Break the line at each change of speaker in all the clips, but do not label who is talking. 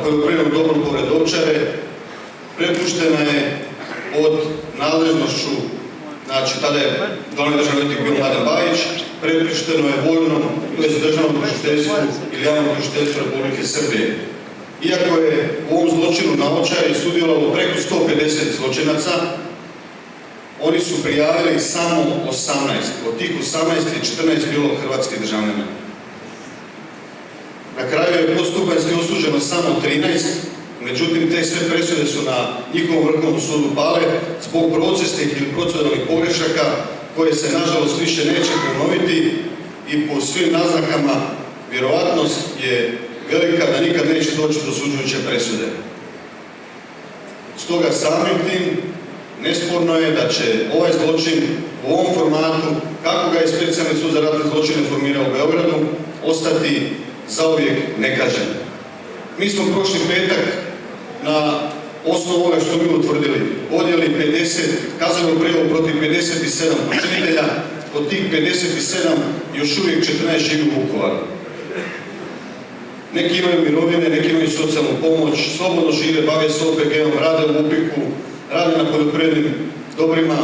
poljoprivrednom dobru pored Ovčare prepuštena je pod nadležnošću, znači tada je glavni državni odvjetnik bio Mladen Bajić, prepušteno je vojnom, to je državnom tužiteljstvu ili javnom tužiteljstvu Republike Srbije. Iako je u ovom zločinu na Ovčari sudjelovalo preko 150 zločinaca, oni su prijavili samo 18. Od tih 18 je 14 bilo hrvatske državljana. Na kraju je postupanjski osuđeno samo 13, međutim te sve presude su na njihovom Vrhovnom sudu pale zbog procesnih ili proceduralnih pogrešaka koje se nažalost više neće ponoviti i po svim naznakama vjerovatnost je velika da nikad neće doći do osuđujuće presude. Stoga samim tim nesporno je da će ovaj zločin u ovom formatu, kako ga je Specijalni sud za ratne zločine formirao u Beogradu, ostati zauvijek nekažnjen. Mi smo prošli petak na osnovu ovoga što mi utvrdili podnijeli 50 kaznenog prijavu protiv 57 počinitelja, od tih 57 još uvijek 14 živi u Vukovaru. Neki imaju mirovine, neki imaju socijalnu pomoć, slobodno žive, bave se OPG-om, rade u UPIK-u, rade na poljoprivrednim dobrima,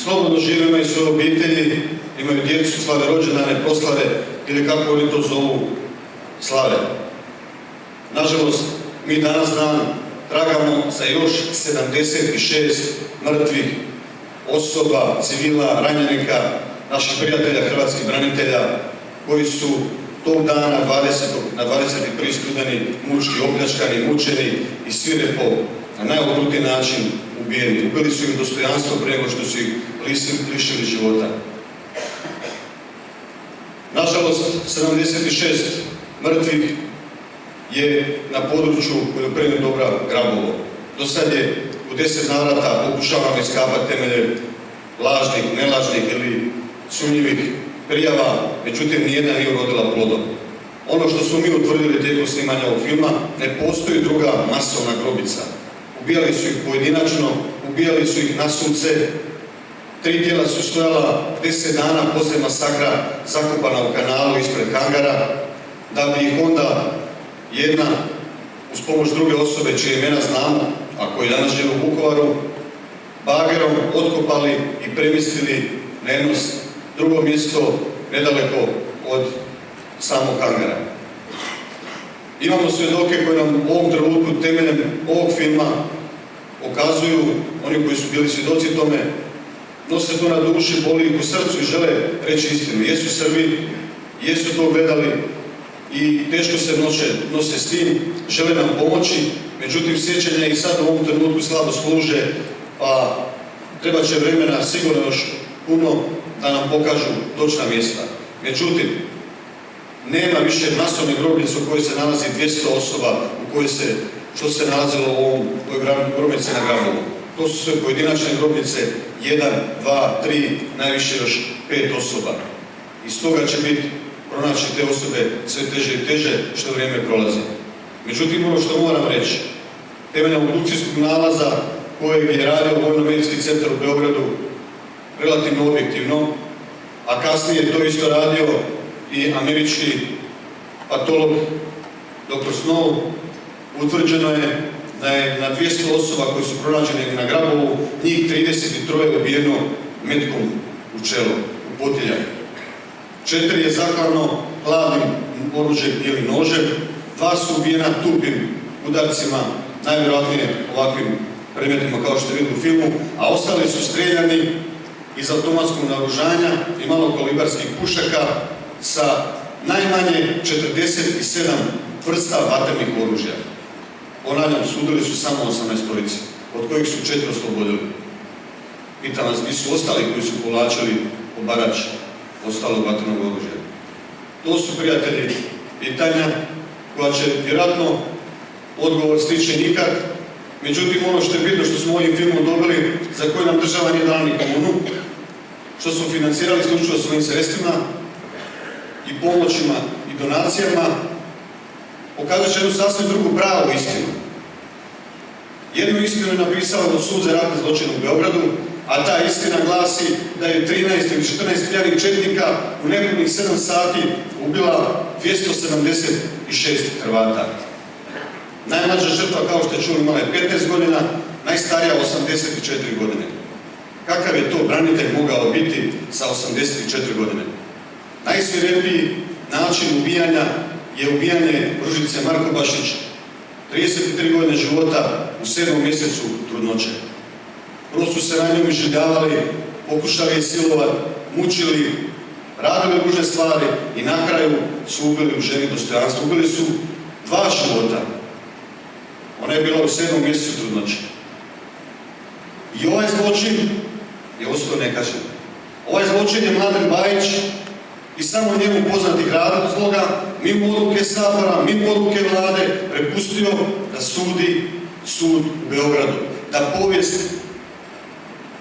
slobodno žive, imaju svoje obitelji, imaju djecu, slave rođendane, proslave ili kako oni to zovu, slave. Nažalost, mi danas dan tragamo za još 76 mrtvih osoba, civila, ranjenika, naših prijatelja, hrvatskih branitelja, koji su tog dana, na 21. studeni, mučki opljačkani, mučeni i svirepo na najokrutniji način ubijeni. Ubili su im dostojanstvo prije nego što su ih lišili života. Nažalost, 76 mrtvih je na području poljoprivrednog dobra Grabovo. Do sad je u 10 navrata pokušavamo iskapati temelje lažnih, nelažnih ili sumnjivih prijava, međutim nijedna nije urodila plodom. Ono što smo mi utvrdili tijekom snimanja ovog filma, ne postoji druga masovna grobica. Ubijali su ih pojedinačno, ubijali su ih na sunce, 3 tijela su stojala 10 dana poslije masakra zakopana u kanalu ispred hangara, da bi ih onda jedna, uz pomoć druge osobe čije imena znamo, a koji danas žive u Vukovaru, bagerom otkopali i premjestili na jedno drugo mjesto nedaleko od samog hangara. Imamo svjedoke koji nam u ovom trenutku temeljem ovog filma pokazuju, oni koji su bili svjedoci tome, nose to na duši, boli ih u srcu i žele reći istinu. Jesu Srbi, jesu to gledali i teško se nose s tim, žele nam pomoći, međutim sjećanja i sad u ovom trenutku slabo služe, pa treba će vremena sigurno još puno da nam pokažu točna mjesta. Međutim, nema više masovne grobnice u kojoj se nalazi 200 osoba u kojoj se, što se nalazilo u ovoj grobnici na Grabovu. To su sve pojedinačne grobnice, 1, 2, 3, najviše još 5 osoba. I stoga će biti pronaći te osobe sve teže i teže što vrijeme prolazi. Međutim, ono što moram reći, temeljem obdukcijskog nalaza kojeg je radio Vojno-medicinski centar u Beogradu relativno objektivno, a kasnije je to isto radio i američki patolog dr. Snow, utvrđeno je da je na 200 osoba koji su pronađene na Grabovu, njih 33 ubijeno metkom u čelo, u potiljak. 4 je zaklano hladnim oružjem ili nožem, 2 su ubijena tupim udarcima, najvjerojatnije ovakvim predmetima kao što vidimo u filmu, a ostali su streljani iz automatskog naoružanja i malokalibarskih pušaka sa najmanje 47 vrsta vatrenih oružja. Ponavljam, sudili su samo 18 polici, od kojih su 4 oslobodili. Pitam vas, gdje su ostali koji su povlačili po barač ostalog vatrenog oružja? To su, prijatelji, pitanja koja će vjerojatno odgovor stići nikad. Međutim, ono što je bitno što smo ovim filmom dobili, za koje nam država nije dala ni kunu, što smo financirali isključivo svojim sredstvima i pomoćima i donacijama, pokazat će jednu sasvim drugu pravu istinu. Jednu istinu je napisao Sud za ratne zločine u Beogradu, a ta istina glasi da je 13 ili 14 pijavih četnika u nepunih 7 sati ubila 276 Hrvata. Najmlađa žrtva, kao što je čuli, imala je 15 godina, najstarija 84 godine. Kakav je to branitelj mogao biti sa 84 godine? Najsvirepiji način ubijanja je ubijanje Ružice Markobašić, 33 godine života u 7. mjesecu trudnoće. Prvo su se na njom iživljavali, pokušali je silovati, mučili, radili ružne stvari i na kraju su ubili u ženi dostojanstvo. Ubili su 2 života. Ona je bila u 7. mjesecu trudnoće. I ovaj zločin je ostao nekažnjen. Ovaj zločin je Mladen Bajić i samo njemu poznatih razloga, mimo odluke Sabora, mimo odluke Vlade, prepustio da sudi sud u Beogradu. Da povijest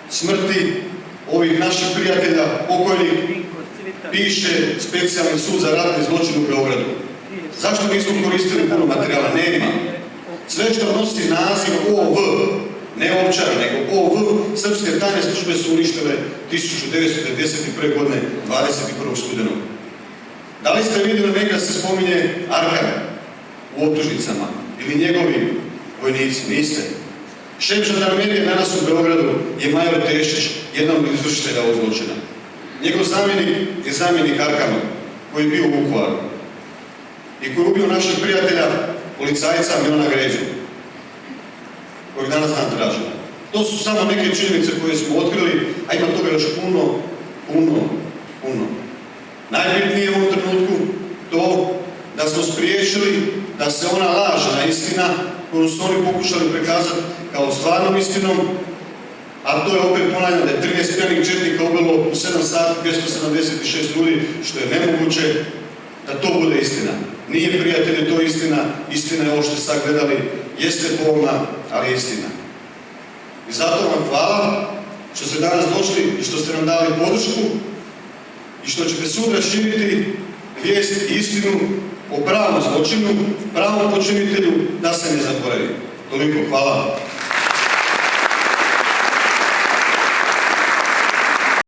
smrti ovih naših prijatelja, pokojnih, piše specijalni sud za ratne zločine u Beogradu. Zašto nismo koristili puno materijala? Nema. Sve što nosi naziv OV, ne Ovčara, nego OV, srpske tajne službe su uništile 1991. godine, 21. studenog. Da li ste vidjeli neka se spominje Arkan u optužnicama ili njegovi vojnici? Niste. Šef žandarmerije danas u Beogradu je Major Tešić, jedan od izvršitelja ovog zločina. Njegov zamjenik je zamjenik Arkana, koji je bio u Vukovaru i koji je ubio našeg prijatelja, policajca Milana Gređu, kojeg danas nam tražimo. To su samo neke činjenice koje smo otkrili, a ima toga još puno. Najbitnije u ovom trenutku to da smo spriječili da se ona lažna istina koju su oni pokušali prikazati kao stvarnom istinom, a to je opet ponavljam da je 13 pijanih četnika ubilo u 7 sati 276 ljudi, što je nemoguće da to bude istina. Nije, prijatelji, to istina. Istina je ovo što ste sad gledali, jeste bolna, ali je istina. I zato vam hvala što ste danas došli i što ste nam dali podršku i što ćete sutra širiti vijest i istinu o pravom zločinu, pravom počinitelju, da se ne zaboravi. Toliko, hvala.